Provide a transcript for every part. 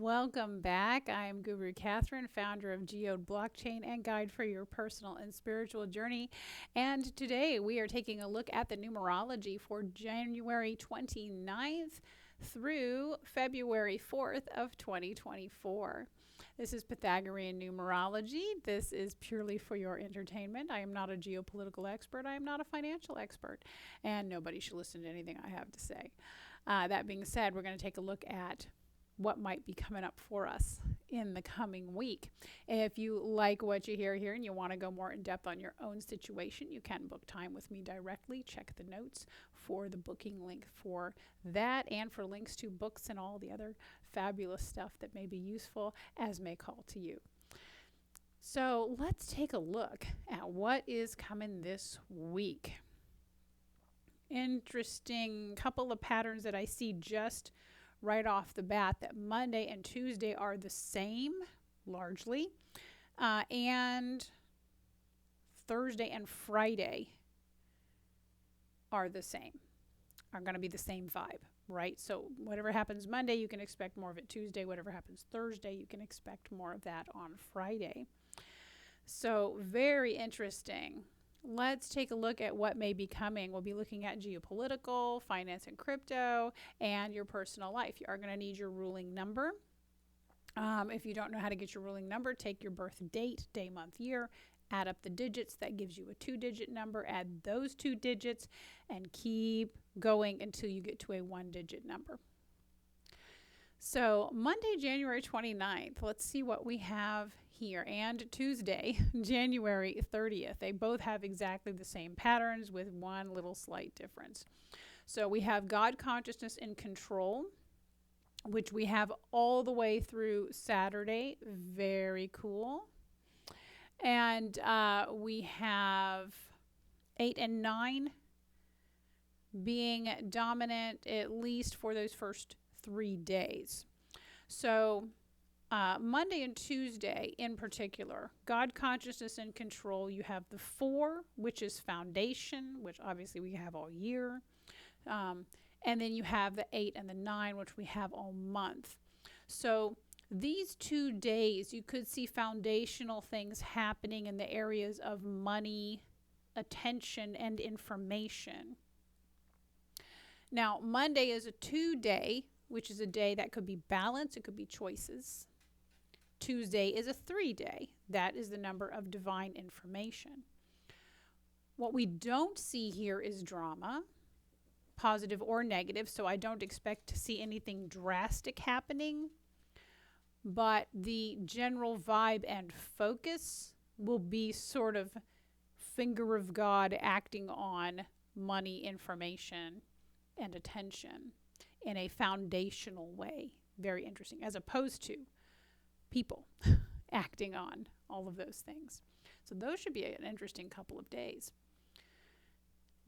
Welcome back. I am Guru Kathryn, founder of Geode blockchain and guide for your personal and spiritual journey. And today we are taking a look at the numerology for January 29th through February 4th of 2024. This is Pythagorean numerology. This is purely for your entertainment. I am not a geopolitical expert. I am not a financial expert. And nobody should listen to anything I have to say. That being said, we're going to take a look at what might be coming up for us in the coming week. If you like what you hear here and you want to go more in depth on your own situation, you can book time with me directly. Check the notes for the booking link for that and for links to books and all the other fabulous stuff that may be useful as may call to you. So let's take a look at what is coming this week. Interesting couple of patterns that I see just right off the bat, that Monday and Tuesday are the same, largely, and Thursday and Friday are the same, are going to be the same vibe, right? So whatever happens Monday, you can expect more of it Tuesday. Whatever happens Thursday, you can expect more of that on Friday. So very interesting. Let's take a look at what may be coming. We'll be looking at geopolitical, finance and crypto, and your personal life. You are going to need your ruling number. If you don't know how to get your ruling number, take your birth date, day, month, year, add up the digits. That gives you a 2-digit number. Add those 2 digits and keep going until you get to a 1-digit number. So Monday, January 29th, let's see what we have here. And Tuesday, January 30th. They both have exactly the same patterns with one little slight difference. So we have God consciousness and control, which we have all the way through Saturday. Very cool. And we have 8 and 9 being dominant, at least for those first 3 days. So Monday and Tuesday in particular, God consciousness and control, you have the 4, which is foundation, which obviously we have all year. And then you have the 8 and the 9, which we have all month. So these 2 days, you could see foundational things happening in the areas of money, attention, and information. Now, Monday is a 2-day, which is a day that could be balance, it could be choices. Tuesday is a 3-day. That is the number of divine information. What we don't see here is drama, positive or negative, so I don't expect to see anything drastic happening, but the general vibe and focus will be sort of finger of God acting on money, information, and attention in a foundational way. Very interesting, as opposed to people acting on all of those things. So those should be an interesting couple of days.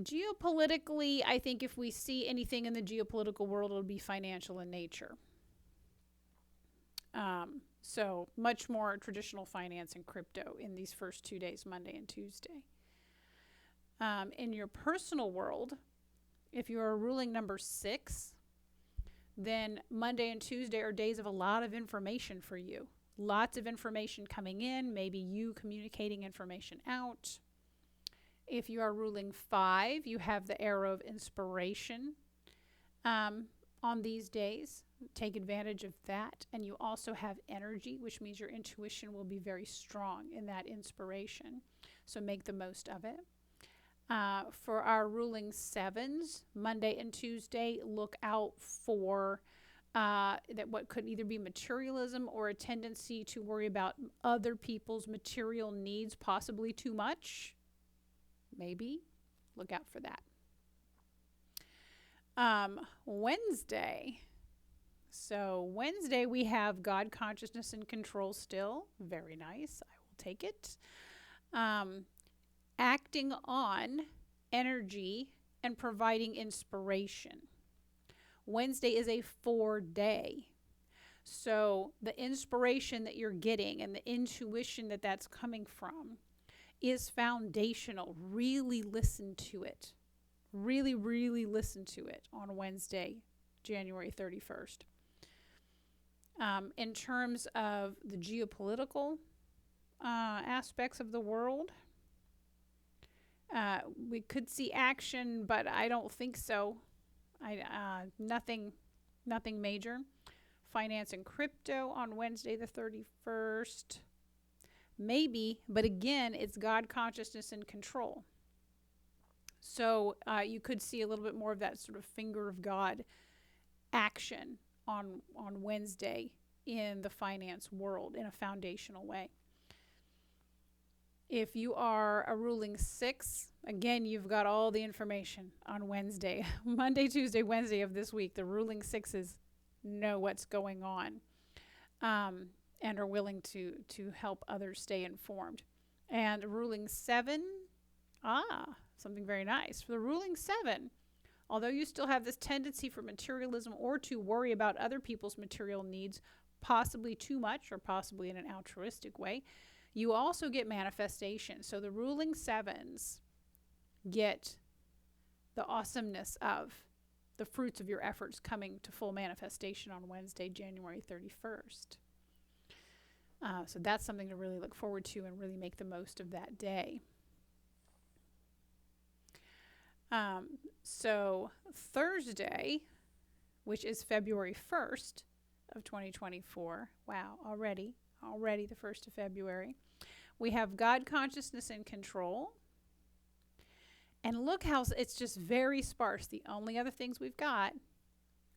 Geopolitically, I think if we see anything in the geopolitical world, it'll be financial in nature. So much more traditional finance and crypto in these first 2 days, Monday and Tuesday. In your personal world, if you're a ruling number 6, then Monday and Tuesday are days of a lot of information for you. Lots of information coming in, maybe you communicating information out. If you are ruling 5, you have the arrow of inspiration on these days. Take advantage of that. And you also have energy, which means your intuition will be very strong in that inspiration. So make the most of it. For our ruling 7s, Monday and Tuesday, look out for that what could either be materialism or a tendency to worry about other people's material needs, possibly too much. Maybe. Look out for that. Wednesday. So Wednesday we have God consciousness and control still. Very nice. I will take it. Acting on energy and providing inspiration. Wednesday is a 4-day. So the inspiration that you're getting and the intuition that that's coming from is foundational. Really listen to it. Really, really listen to it on Wednesday, January 31st. In terms of the geopolitical aspects of the world, we could see action, but I don't think so. Nothing major. Finance and crypto on Wednesday the 31st. Maybe, but again, it's God consciousness and control. So you could see a little bit more of that sort of finger of God action on Wednesday in the finance world in a foundational way. If you are a ruling 6, again, you've got all the information on Wednesday. Monday, Tuesday, Wednesday of this week, the ruling 6s know what's going on and are willing to help others stay informed. And ruling 7, something very nice. For the ruling 7, although you still have this tendency for materialism or to worry about other people's material needs, possibly too much or possibly in an altruistic way, you also get manifestation. So the ruling 7s get the awesomeness of the fruits of your efforts coming to full manifestation on Wednesday, January 31st. So that's something to really look forward to and really make the most of that day. So Thursday, which is February 1st of 2024, wow, already the 1st of February, we have God consciousness and control. And look how it's just very sparse. The only other things we've got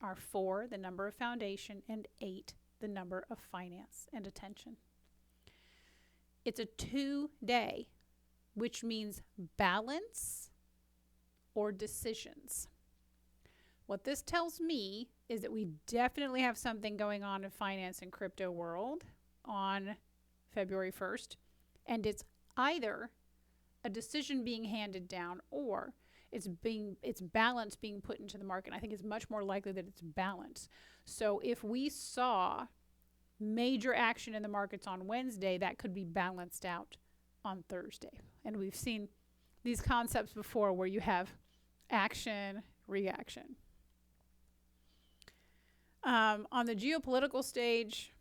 are 4, the number of foundation, and 8, the number of finance and attention. It's a 2-day, which means balance or decisions. What this tells me is that we definitely have something going on in finance and crypto world on February 1st, and it's either a decision being handed down or it's balance being put into the market. I think it's much more likely that it's balance. So if we saw major action in the markets on Wednesday, that could be balanced out on Thursday. And we've seen these concepts before where you have action, reaction. On the geopolitical stage,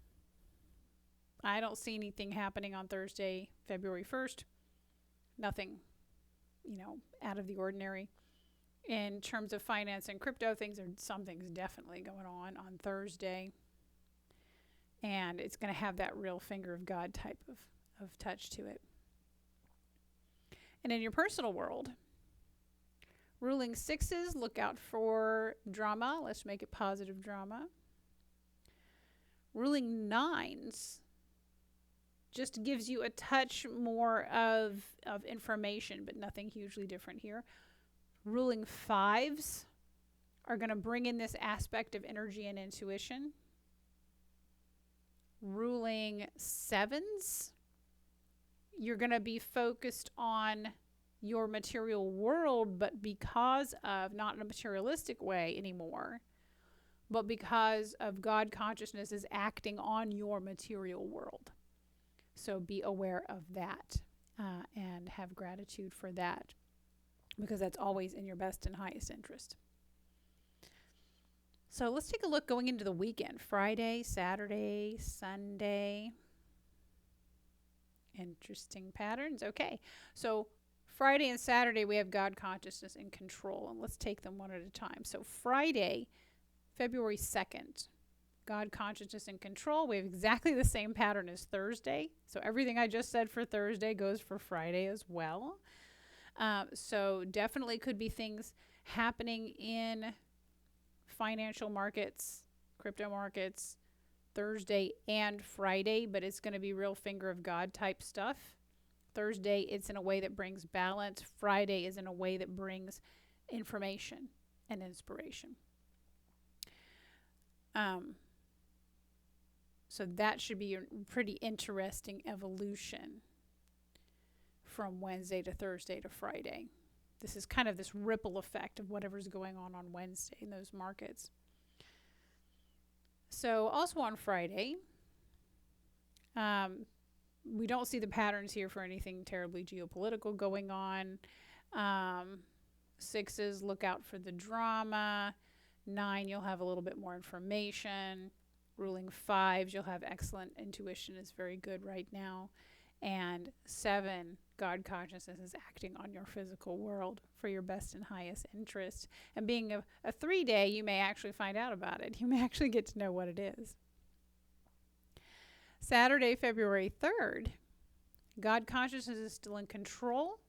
I don't see anything happening on Thursday, February 1st. Nothing, out of the ordinary. In terms of finance and crypto, something's definitely going on Thursday. And it's going to have that real finger of God type of touch to it. And in your personal world, ruling 6s, look out for drama. Let's make it positive drama. Ruling 9s just gives you a touch more of information, but nothing hugely different here. Ruling 5s are going to bring in this aspect of energy and intuition. Ruling 7s, you're going to be focused on your material world, but because of, not in a materialistic way anymore, but because of God consciousness is acting on your material world. So be aware of that and have gratitude for that, because that's always in your best and highest interest. So let's take a look going into the weekend. Friday, Saturday, Sunday. Interesting patterns. Okay, so Friday and Saturday we have God consciousness and control, and let's take them one at a time. So Friday, February 2nd, God consciousness and control. We have exactly the same pattern as Thursday. So everything I just said for Thursday goes for Friday as well. So definitely could be things happening in financial markets, crypto markets, Thursday and Friday, but it's going to be real finger of God type stuff. Thursday, it's in a way that brings balance. Friday is in a way that brings information and inspiration. So that should be a pretty interesting evolution from Wednesday to Thursday to Friday. This is kind of this ripple effect of whatever's going on Wednesday in those markets. So also on Friday, we don't see the patterns here for anything terribly geopolitical going on. 6s, look out for the drama. 9, you'll have a little bit more information. Ruling 5s, you'll have excellent intuition, is very good right now. And 7, God consciousness is acting on your physical world for your best and highest interest. And being a 3-day, you may actually find out about it. You may actually get to know what it is. Saturday, February 3rd, God consciousness is still in control.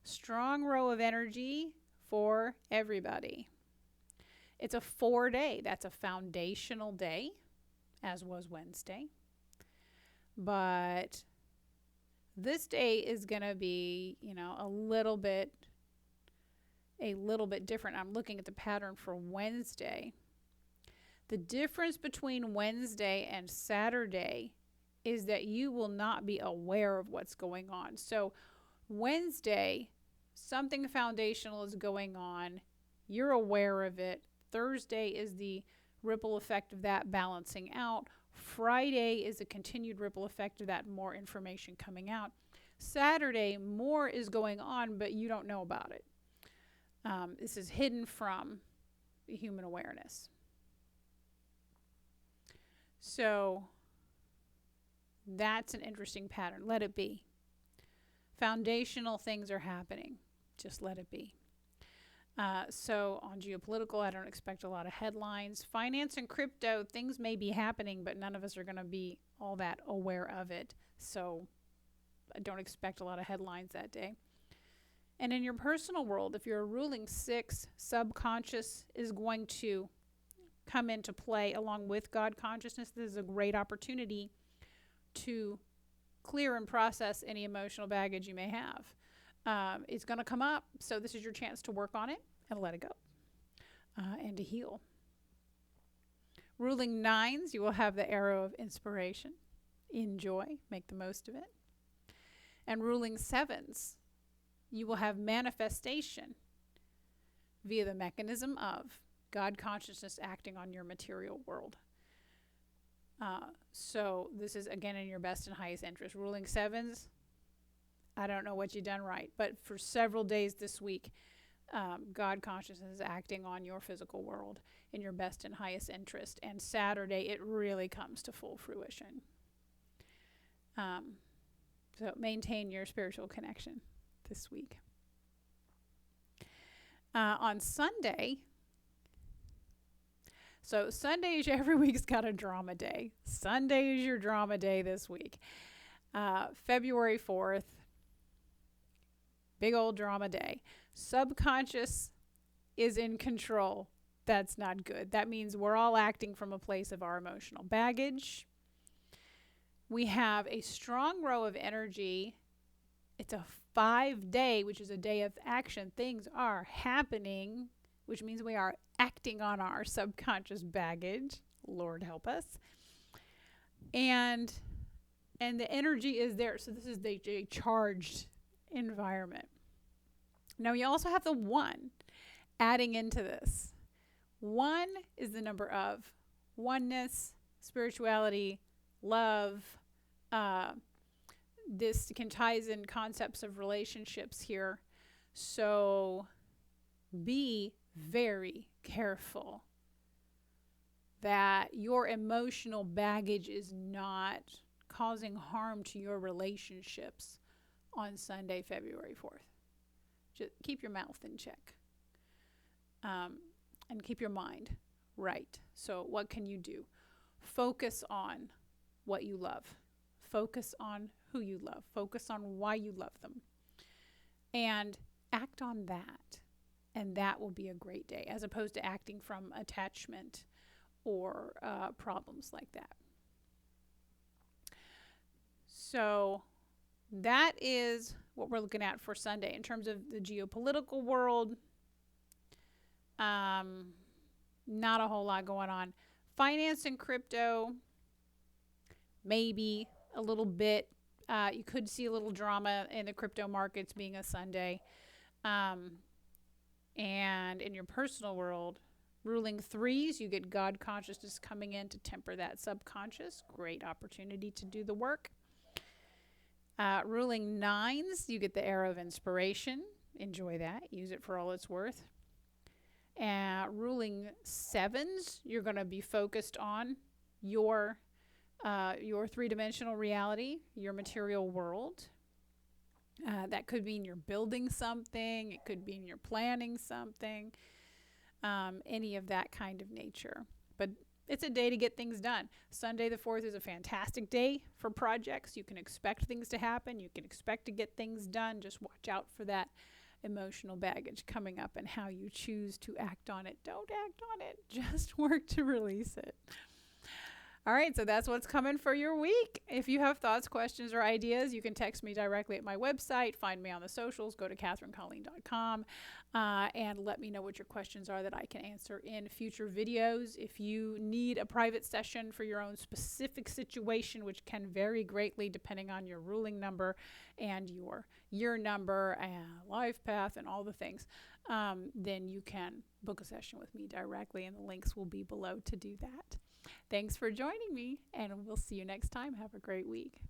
Strong row of energy for everybody. It's a 4-day. That's a foundational day, as was Wednesday. But this day is going to be, a little bit different. I'm looking at the pattern for Wednesday. The difference between Wednesday and Saturday is that you will not be aware of what's going on. So Wednesday, something foundational is going on. You're aware of it. Thursday is the ripple effect of that balancing out. Friday is a continued ripple effect of that, more information coming out. Saturday, more is going on, but you don't know about it. This is hidden from human awareness. So that's an interesting pattern. Let it be. Foundational things are happening. Just let it be. So on geopolitical, I don't expect a lot of headlines. Finance and crypto, things may be happening, but none of us are going to be all that aware of it. So I don't expect a lot of headlines that day. And in your personal world, if you're a ruling 6, subconscious is going to come into play along with God consciousness. This is a great opportunity to clear and process any emotional baggage you may have. It's going to come up, so this is your chance to work on it and let it go and to heal. Ruling 9s, you will have the arrow of inspiration. Enjoy, make the most of it. And ruling 7s, you will have manifestation via the mechanism of God consciousness acting on your material world. So this is, again, in your best and highest interest. Ruling 7s, I don't know what you've done right, but for several days this week, God consciousness is acting on your physical world in your best and highest interest. And Saturday, it really comes to full fruition. So maintain your spiritual connection this week. On Sunday, so Sunday is every week's got a drama day. Sunday is your drama day this week. February 4th, big old drama day. Subconscious is in control. That's not good. That means we're all acting from a place of our emotional baggage. We have a strong row of energy. It's a 5-day, which is a day of action. Things are happening, which means we are acting on our subconscious baggage. Lord help us. And the energy is there. So this is a charged environment. Now you also have the 1 adding into this. 1 is the number of oneness, spirituality, love. This can ties in concepts of relationships here. So be very careful that your emotional baggage is not causing harm to your relationships on Sunday, February 4th. Just keep your mouth in check. And keep your mind right. So what can you do? Focus on what you love. Focus on who you love. Focus on why you love them. And act on that. And that will be a great day, as opposed to acting from attachment or problems like that. So that is what we're looking at for Sunday. In terms of the geopolitical world, not a whole lot going on. Finance and crypto, maybe a little bit. You could see a little drama in the crypto markets being a Sunday. And in your personal world, ruling 3s, you get God consciousness coming in to temper that subconscious. Great opportunity to do the work. Ruling 9s, you get the arrow of inspiration. Enjoy that. Use it for all it's worth. Ruling 7s, you're going to be focused on your three-dimensional reality, your material world. That could mean you're building something. It could mean you're planning something. Any of that kind of nature. But it's a day to get things done. Sunday the 4th is a fantastic day for projects. You can expect things to happen. You can expect to get things done. Just watch out for that emotional baggage coming up and how you choose to act on it. Don't act on it. Just work to release it. All right, so that's what's coming for your week. If you have thoughts, questions, or ideas, you can text me directly at my website. Find me on the socials. Go to KathrynColleen.com and let me know what your questions are that I can answer in future videos. If you need a private session for your own specific situation, which can vary greatly depending on your ruling number and your year number and life path and all the things, then you can book a session with me directly, and the links will be below to do that. Thanks for joining me, and we'll see you next time. Have a great week.